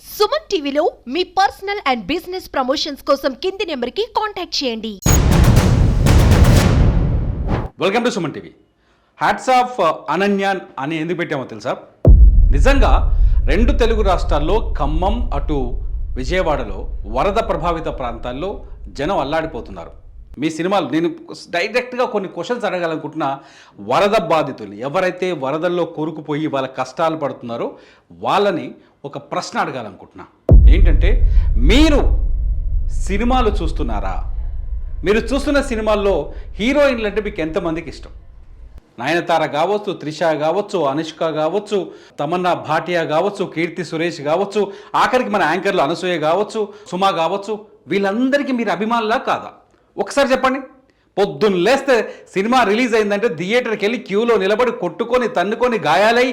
సుమన్ టీవీలో మీ personal and business promotions కోసం కింది నెంబర్కి కాంటాక్ట్ చేయండి. Welcome to Suman TV. Hats off అనన్యాన్ అని ఎందుకు పెట్టామో తెలుసా? నిజంగా రెండు తెలుగు రాష్ట్రాల్లో ఖమ్మం అటు విజయవాడలో వరద ప్రభావిత ప్రాంతాల్లో జనం అల్లాడిపోతున్నారు. మీ సినిమాలు నేను డైరెక్ట్గా కొన్ని క్వశ్చన్స్ అడగాలనుకుంటున్నా. వరద బాధితులు ఎవరైతే వరదల్లో కూరుకుపోయి వాళ్ళ కష్టాలు పడుతున్నారో వాళ్ళని ఒక ప్రశ్న అడగాలనుకుంటున్నా. ఏంటంటే, మీరు సినిమాలు చూస్తున్నారా? మీరు చూస్తున్న సినిమాల్లో హీరోయిన్లు అంటే మీకు ఎంతమందికి ఇష్టం? నయనతార కావచ్చు, త్రిష కావచ్చు, అనుష్క కావచ్చు, తమన్నా భాటియా కావచ్చు, కీర్తి సురేష్ కావచ్చు, ఆఖరికి మన యాంకర్లు అనసూయ కావచ్చు, సుమా కావచ్చు, వీళ్ళందరికీ మీరు అభిమానులా కాదా? ఒకసారి చెప్పండి. పొద్దున్న లేస్తే సినిమా రిలీజ్ అయిందంటే థియేటర్కి వెళ్ళి క్యూలో నిలబడి కొట్టుకొని తన్నుకొని గాయాలై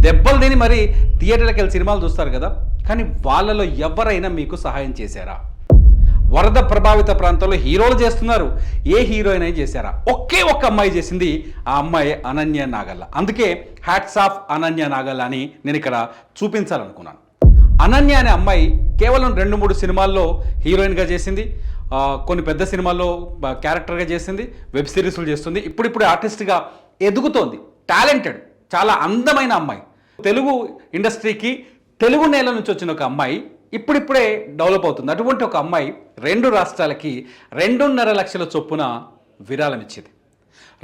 దెబ్బలు తిని మరి థియేటర్కి వెళ్ళి సినిమాలు చూస్తారు కదా. కానీ వాళ్ళలో ఎవరైనా మీకు సహాయం చేశారా? వరద ప్రభావిత ప్రాంతాల్లో హీరోలు చేస్తున్నారు, ఏ హీరోయిన్ అయినా చేశారా? ఒకే ఒక్క అమ్మాయి చేసింది, ఆ అమ్మాయి అనన్య నాగల్ల. అందుకే హ్యాట్స్ ఆఫ్ అనన్య నాగల్ల అని నేను ఇక్కడ చూపించాలనుకున్నాను. అనన్య అనే అమ్మాయి కేవలం 2-3 సినిమాల్లో హీరోయిన్గా చేసింది, కొన్ని పెద్ద సినిమాల్లో క్యారెక్టర్గా చేసింది, వెబ్ సిరీస్లు చేస్తుంది, ఇప్పుడిప్పుడు ఆర్టిస్ట్గా ఎదుగుతోంది. టాలెంటెడ్, చాలా అందమైన అమ్మాయి. తెలుగు ఇండస్ట్రీకి తెలుగు నేల నుంచి వచ్చిన ఒక అమ్మాయి ఇప్పుడిప్పుడే డెవలప్ అవుతుంది. అటువంటి ఒక అమ్మాయి 2 రాష్ట్రాలకి 2.5 లక్షల చొప్పున విరాళం ఇచ్చింది.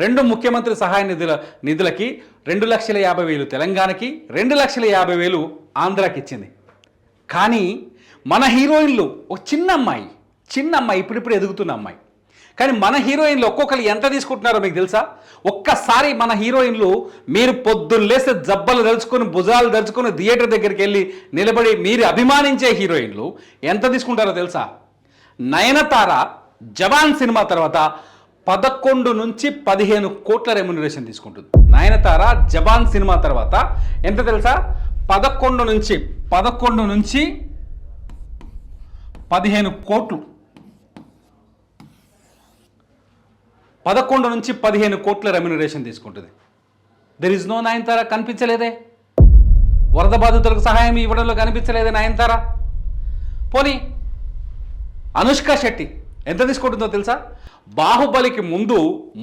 2 ముఖ్యమంత్రి సహాయ నిధులకి 2,50,000 తెలంగాణకి, 2,50,000 ఆంధ్రాకి ఇచ్చింది. కానీ మన హీరోయిన్లు ఒక చిన్న అమ్మాయి ఇప్పుడిప్పుడు ఎదుగుతున్న అమ్మాయి. కానీ మన హీరోయిన్లు ఒక్కొక్కరు ఎంత తీసుకుంటున్నారో మీకు తెలుసా? ఒక్కసారి మన హీరోయిన్లు మీరు పొద్దున్న లేస్తే జబ్బలు దలుచుకొని భుజాలు దలుచుకొని థియేటర్ దగ్గరికి వెళ్ళి నిలబడి మీరు అభిమానించే హీరోయిన్లు ఎంత తీసుకుంటారో తెలుసా? నయనతార జవాన్ సినిమా తర్వాత 11 నుంచి 15 కోట్ల రెమ్యునరేషన్ తీసుకుంటుంది. నయనతార జవాన్ సినిమా తర్వాత ఎంత తెలుసా? 11 నుంచి 15 కోట్లు. 11 నుంచి 15 కోట్ల రెమ్యునరేషన్ తీసుకుంటుంది. There is no Nayanthara. కనిపించలేదే, వరద బాధితులకు సహాయం ఇవ్వడంలో కనిపించలేదే నయనతార. పోనీ అనుష్క శెట్టి ఎంత తీసుకుంటుందో తెలుసా? బాహుబలికి ముందు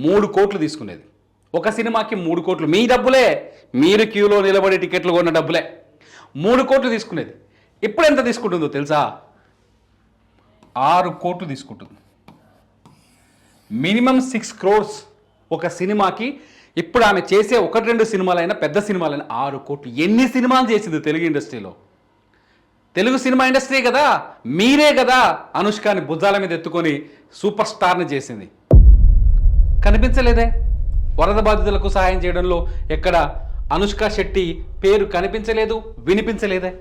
3 కోట్లు తీసుకునేది, ఒక సినిమాకి 3 కోట్లు. మీ డబ్బులే, మీరు క్యూలో నిలబడి టికెట్లు కొన్న డబ్బులే. 3 కోట్లు తీసుకునేది. ఇప్పుడు ఎంత తీసుకుంటుందో తెలుసా? 6 కోట్లు తీసుకుంటుంది. మినిమం 6 crores ఒక సినిమాకి. ఇప్పుడు ఆమె చేసే 1-2 సినిమాలైనా, పెద్ద సినిమాలైనా 6 కోట్లు. ఎన్ని సినిమాలు చేసింది తెలుగు ఇండస్ట్రీలో? తెలుగు సినిమా ఇండస్ట్రీ కదా, మీరే కదా అనుష్కని భుజాల మీద ఎత్తుకొని సూపర్ స్టార్ని చేసింది. కనిపించలేదే? వరద బాధితులకు సహాయం చేయడంలో ఎక్కడ అనుష్క శెట్టి పేరు కనిపించలేదు, వినిపించలేదే?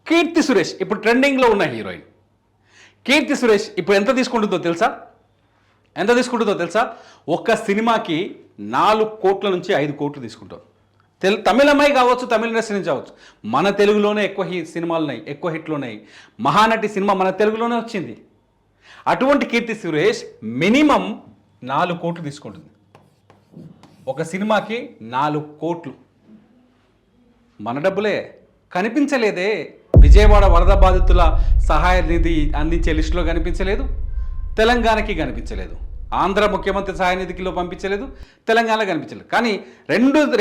కీర్తి సురేష్ ఇప్పుడు ట్రెండింగ్లో ఉన్న హీరోయిన్. కీర్తి సురేష్ ఇప్పుడు ఎంత తీసుకుంటుందో తెలుసా? ఒక్క సినిమాకి 4 కోట్ల నుంచి 5 కోట్లు తీసుకుంటారు. తమిళ అమ్మాయి కావచ్చు, తమిళ ఇండస్ట్రీ నుంచి కావచ్చు. మన తెలుగులోనే ఎక్కువ సినిమాలు ఉన్నాయి, ఎక్కువ హిట్లు ఉన్నాయి. మహానటి సినిమా మన తెలుగులోనే వచ్చింది. అటువంటి కీర్తి సురేష్ మినిమం 4 కోట్లు తీసుకుంటుంది. ఒక సినిమాకి 4 కోట్లు. మన డబ్బులే. కనిపించలేదే? విజయవాడ వరద బాధితుల సహాయ నిధి అందించే లిస్టులో కనిపించలేదు, తెలంగాణకి కనిపించలేదు, ఆంధ్ర ముఖ్యమంత్రి సహాయ నిధికిలో పంపించలేదు, తెలంగాణలో కనిపించలేదు. కానీ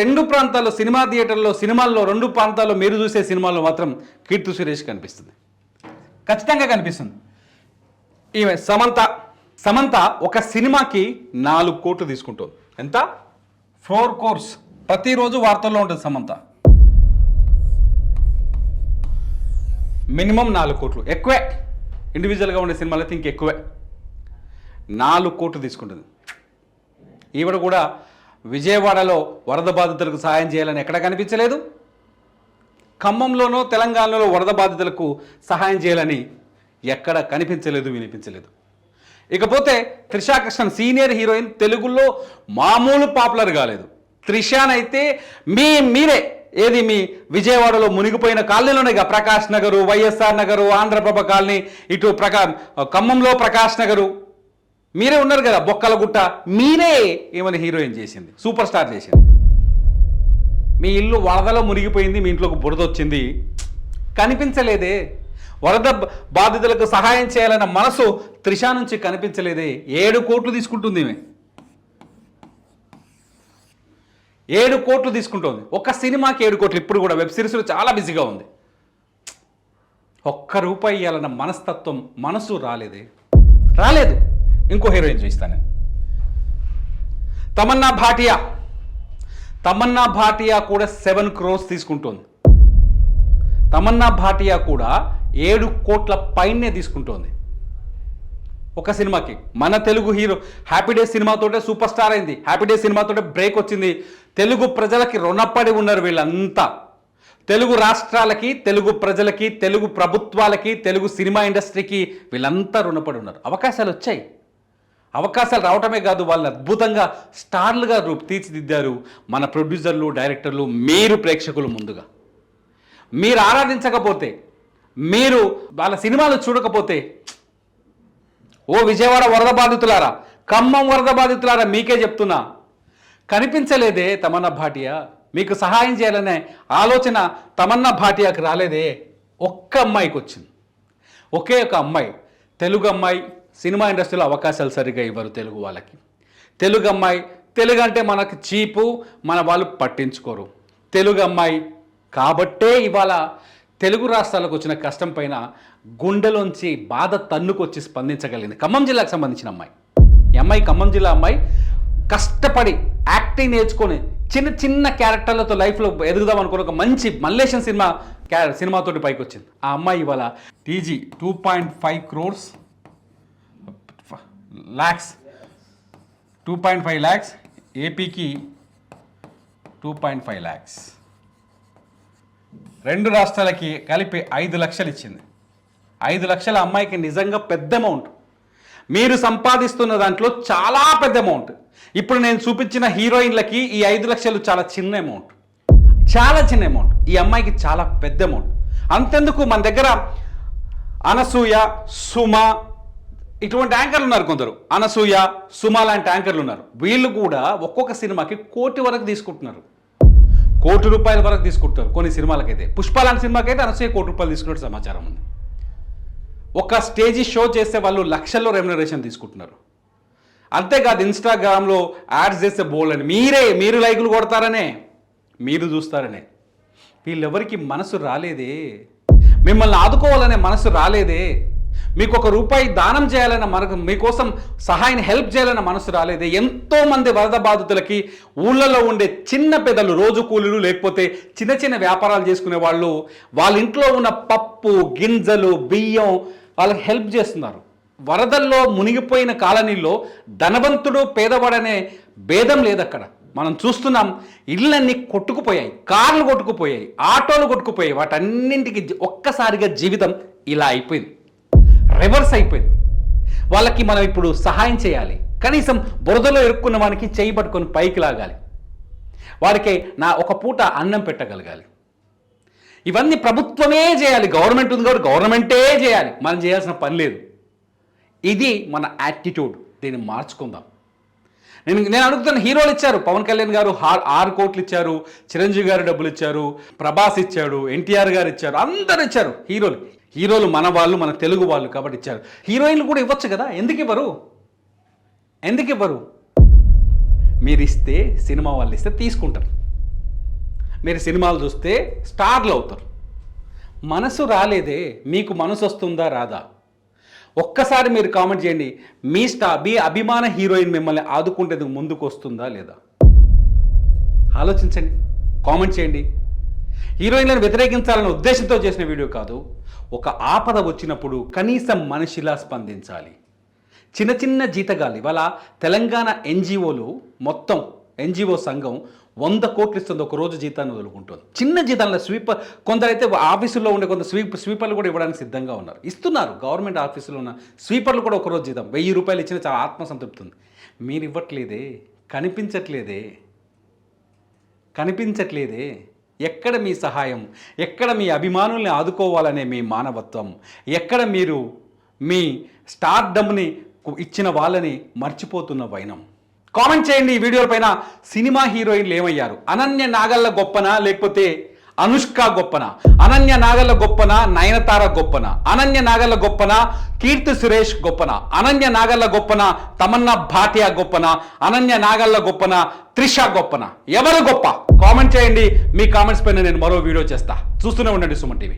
రెండు ప్రాంతాల్లో సినిమా థియేటర్లో సినిమాల్లో 2 ప్రాంతాల్లో మీరు చూసే సినిమాల్లో మాత్రం కీర్తి సురేష్ కనిపిస్తుంది, ఖచ్చితంగా కనిపిస్తుంది. ఈమె సమంత ఒక సినిమాకి 4 కోట్లు తీసుకుంటుంది. ఎంత? 4 crores. ప్రతిరోజు వార్తల్లో ఉంటుంది సమంత. మినిమం 4 కోట్లు. ఎక్కువే, ఇండివిజువల్గా ఉండే సినిమాలు అయితే ఇంకెక్కువే. 4 కోట్లు తీసుకుంటుంది. ఈవిడ కూడా విజయవాడలో వరద బాధితులకు సహాయం చేయాలని ఎక్కడ కనిపించలేదు, ఖమ్మంలోనో తెలంగాణలో వరద బాధితులకు సహాయం చేయాలని ఎక్కడ కనిపించలేదు, వినిపించలేదు. ఇకపోతే త్రిషా కృష్ణన్ సీనియర్ హీరోయిన్, తెలుగులో మామూలు పాపులర్ కాలేదు. త్రిషానైతే మీరే ఏది మీ విజయవాడలో మునిగిపోయిన కాలనీలోనే ప్రకాష్ నగరు, వైఎస్ఆర్ నగరు, ఆంధ్రప్రభ కాలనీ, ఇటు ఖమ్మంలో ప్రకాష్ నగరు, మీరే ఉన్నారు కదా, బొక్కలగుట్ట, మీరే ఏమైనా హీరోయిన్ చేసింది, సూపర్ స్టార్ చేసింది. మీ ఇల్లు వరదలో మునిగిపోయింది, మీ ఇంట్లోకి బురద వచ్చింది, కనిపించలేదే. వరద బాధితులకు సహాయం చేయాలన్న మనసు త్రిష నుంచి కనిపించలేదే. 7 కోట్లు తీసుకుంటుంది ఈమె, 7 కోట్లు తీసుకుంటుంది ఒక సినిమాకి. 7 కోట్లు. ఇప్పుడు కూడా వెబ్ సిరీస్లో చాలా బిజీగా ఉంది. ఒక్క రూపాయి ఇవ్వాలన్న మనస్తత్వం, మనసు రాలేదే, రాలేదు. ఇంకో హీరోయిన్ చూస్తాను నేను, తమన్నా భాటియా కూడా 7 crores తీసుకుంటోంది. తమన్నా భాటియా కూడా 7 కోట్ల పైనే తీసుకుంటోంది ఒక సినిమాకి. మన తెలుగు హీరో హ్యాపీ డేస్ సినిమాతోటే సూపర్ స్టార్ అయింది. హ్యాపీ డేస్ సినిమాతోటే బ్రేక్ వచ్చింది. తెలుగు ప్రజలకి రుణపడి ఉన్నారు వీళ్ళంతా. తెలుగు రాష్ట్రాలకి, తెలుగు ప్రజలకి, తెలుగు ప్రభుత్వాలకి, తెలుగు సినిమా ఇండస్ట్రీకి వీళ్ళంతా రుణపడి ఉన్నారు. అవకాశాలు వచ్చాయి. అవకాశాలు రావటమే కాదు, వాళ్ళని అద్భుతంగా స్టార్లుగా తీర్చిదిద్దారు మన ప్రొడ్యూసర్లు, డైరెక్టర్లు, మీరు ప్రేక్షకులు. ముందుగా మీరు ఆరాధించకపోతే, మీరు వాళ్ళ సినిమాలు చూడకపోతే, ఓ విజయవాడ వరద బాధితులారా, ఖమ్మం వరద బాధితులారా, మీకే చెప్తున్నా, కనిపించలేదే తమన్నా భాటియా. మీకు సహాయం చేయాలనే ఆలోచన తమన్నా భాటియాకి రాలేదే. ఒక్క అమ్మాయికి వచ్చింది, ఒకే ఒక అమ్మాయి. తెలుగు అమ్మాయి. సినిమా ఇండస్ట్రీలో అవకాశాలు సరిగా ఇవ్వరు తెలుగు వాళ్ళకి. తెలుగు అమ్మాయి, తెలుగు అంటే మనకు చీపు, మన వాళ్ళు పట్టించుకోరు. తెలుగు అమ్మాయి కాబట్టే ఇవాళ తెలుగు రాష్ట్రాలకు వచ్చిన కష్టం పైన గుండెలోంచి బాధ తన్నుకొచ్చి స్పందించగలిగింది. ఖమ్మం జిల్లాకు సంబంధించిన అమ్మాయి. ఈ అమ్మాయి ఖమ్మం జిల్లా అమ్మాయి. కష్టపడి యాక్టింగ్ నేర్చుకొని చిన్న చిన్న క్యారెక్టర్లతో లైఫ్లో ఎదుగుదాం అనుకుని ఒక మంచి మల్లేశం సినిమాతోటి పైకి వచ్చింది. ఆ అమ్మాయి ఇవాళ టీజీ 2.5 crores lakhs 2.5 lakhs, ఏపీకి 2.5 lakhs, 2 రాష్ట్రాలకి కలిపి 5 లక్షలు ఇచ్చింది. 5 లక్షల అమ్మాయికి నిజంగా పెద్ద అమౌంట్. మీరు సంపాదిస్తున్న దాంట్లో చాలా పెద్ద అమౌంట్. ఇప్పుడు నేను చూపించిన హీరోయిన్లకి ఈ 5 లక్షలు చాలా చిన్న అమౌంట్, చాలా చిన్న అమౌంట్. ఈ అమ్మాయికి చాలా పెద్ద అమౌంట్. అంతెందుకు, మన దగ్గర అనసూయ, సుమ ఇటువంటి యాంకర్లు ఉన్నారు కొందరు. అనసూయ, సుమ లాంటి యాంకర్లు ఉన్నారు. వీళ్ళు కూడా ఒక్కొక్క సినిమాకి 1 కోటి వరకు తీసుకుంటున్నారు. 1 కోటి రూపాయల వరకు తీసుకుంటారు కొన్ని సినిమాలకైతే. పుష్ప లాంటి సినిమాకైతే అనసూయ 1 కోటి రూపాయలు తీసుకున్నట్టు సమాచారం ఉంది. ఒక స్టేజీ షో చేస్తే వాళ్ళు లక్షల్లో రెమ్యునరేషన్ తీసుకుంటున్నారు. అంతేకాదు ఇన్స్టాగ్రామ్లో యాడ్స్ చేస్తే బోల్డ్ అని మీరు లైకులు కొడతారనే, మీరు చూస్తారనే. వీళ్ళెవరికి మనసు రాలేదే. మిమ్మల్ని ఆదుకోవాలనే మనసు రాలేదే. మీకు 1 రూపాయి దానం చేయాలన్న మనకు, మీకోసం సహాయాన్ని హెల్ప్ చేయాలన్న మనసు రాలేదే. ఎంతోమంది వరద బాధితులకి ఊళ్ళలో ఉండే చిన్న పెద్దలు, రోజు కూలీలు, లేకపోతే చిన్న చిన్న వ్యాపారాలు చేసుకునే వాళ్ళు, వాళ్ళ ఇంట్లో ఉన్న పప్పు గింజలు, బియ్యం వాళ్ళకి హెల్ప్ చేస్తున్నారు. వరదల్లో మునిగిపోయిన కాలనీల్లో ధనవంతుడు పేదవాడనే భేదం లేదు అక్కడ. మనం చూస్తున్నాం, ఇళ్ళన్నీ కొట్టుకుపోయాయి, కార్లు కొట్టుకుపోయాయి, ఆటోలు కొట్టుకుపోయాయి. వాటన్నింటికి ఒక్కసారిగా జీవితం ఇలా అయిపోయింది, రివర్స్ అయిపోయింది. వాళ్ళకి మనం ఇప్పుడు సహాయం చేయాలి. కనీసం బురదలో ఇరుక్కున్న వానికి చేయి పట్టుకొని పైకి లాగాలి. వారికి ఒక పూట అన్నం పెట్టగలగాలి. ఇవన్నీ ప్రభుత్వమే చేయాలి. గవర్నమెంట్ ఉంది కాబట్టి గవర్నమెంటే చేయాలి, మనం చేయాల్సిన పని లేదు. ఇది మన యాటిట్యూడ్. దీన్ని మార్చుకుందాం. నేను అడుగుతున్న, హీరోలు ఇచ్చారు. పవన్ కళ్యాణ్ గారు 6 కోట్లు ఇచ్చారు, చిరంజీవి గారు డబ్బులు ఇచ్చారు, ప్రభాస్ ఇచ్చాడు, ఎన్టీఆర్ గారు ఇచ్చారు, అందరూ ఇచ్చారు. హీరోలు మన వాళ్ళు, మన తెలుగు వాళ్ళు కాబట్టి ఇచ్చారు. హీరోయిన్లు కూడా ఇవ్వచ్చు కదా, ఎందుకు ఇవ్వరు? మీరు ఇస్తే, సినిమా వాళ్ళు ఇస్తే తీసుకుంటారు. మీరు సినిమాలు చూస్తే స్టార్లు అవుతారు. మనసు రాలేదే. మీకు మనసు వస్తుందా రాదా? ఒక్కసారి మీరు కామెంట్ చేయండి. మీ అభిమాన హీరోయిన్ మిమ్మల్ని ఆదుకుంటేందుకు ముందుకు వస్తుందా లేదా? ఆలోచించండి, కామెంట్ చేయండి. హీరోయిన్లను వ్యతిరేకించాలనే ఉద్దేశంతో చేసిన వీడియో కాదు. ఒక ఆపద వచ్చినప్పుడు కనీసం మనిషిలా స్పందించాలి. చిన్న చిన్న జీతగాలు ఇవాళ తెలంగాణ ఎన్జిఓలు, మొత్తం ఎన్జిఓ సంఘం 100 కోట్లు ఇస్తుంది ఒక రోజు జీతాన్ని వదులుకుంటుంది. చిన్న జీతాలను స్వీపర్, కొందరైతే ఆఫీసుల్లో ఉండే కొంత స్వీపర్లు కూడా ఇవ్వడానికి సిద్ధంగా ఉన్నారు, ఇస్తున్నారు. గవర్నమెంట్ ఆఫీసులో ఉన్న స్వీపర్లు కూడా ఒకరోజు జీతం 1000 రూపాయలు ఇచ్చిన చాలా ఆత్మసంతృప్తి ఉంది. మీరు ఇవ్వట్లేదే, కనిపించట్లేదే. ఎక్కడ మీ సహాయం? ఎక్కడ మీ అభిమానుల్ని ఆదుకోవాలనే మీ మానవత్వం? ఎక్కడ మీరు మీ స్టార్డమ్ని ఇచ్చిన వాళ్ళని మర్చిపోతున్న వైనం? కామెంట్ చేయండి ఈ వీడియోల పైన. సినిమా హీరోయిన్లు ఏమయ్యారు? అనన్య నాగళ్ళ గొప్పనా, లేకపోతే అనుష్క గొప్పన, అనన్య నాగల్ల గొప్పన, నయనతార గొప్పన, అనన్య నాగల్ల గొప్పన, కీర్తి సురేష్ గొప్పన, అనన్య నాగల్ల గొప్పన, తమన్నా భాటియా గొప్పన, అనన్య నాగల్ల గొప్పన, త్రిష గొప్పన, ఎవరు గొప్ప? కామెంట్ చేయండి. మీ కామెంట్స్ పైన నేను మరో వీడియో చేస్తా. చూస్తూనే ఉండండి సుమన్ టీవీ.